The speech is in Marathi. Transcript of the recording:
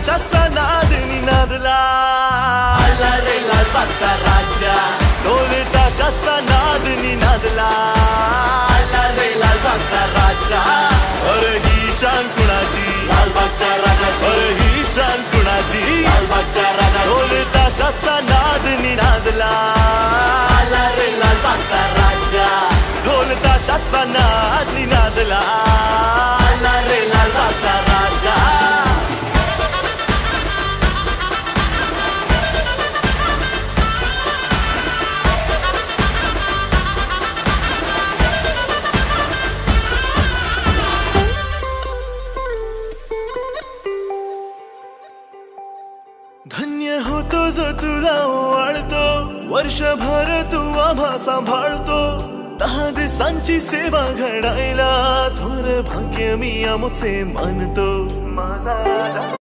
ताशाचा नाद निनादला, आला रे लालबागचा राजा, ढोल ताशाचा नाद निनादला, आला रे लालबागचा राजा, अरे ही शान कुणाची, लालबागच्या राजाची, अरे ही शान कुणाची, लालबागच्या राजाची, ढोल ताशाचा नाद निनादला, आला रे लालबागचा राजा, ढोल ताशाचा नाद निनादला, आला रे लालबागचा राजा. धन्य होतो जो तुला ओवाळतो, वर्षभर तू आम्हा सांभाळतो, 10 दिवसांची सेवा घडायला थोर भाग्य मी आमचे मानतो. माझा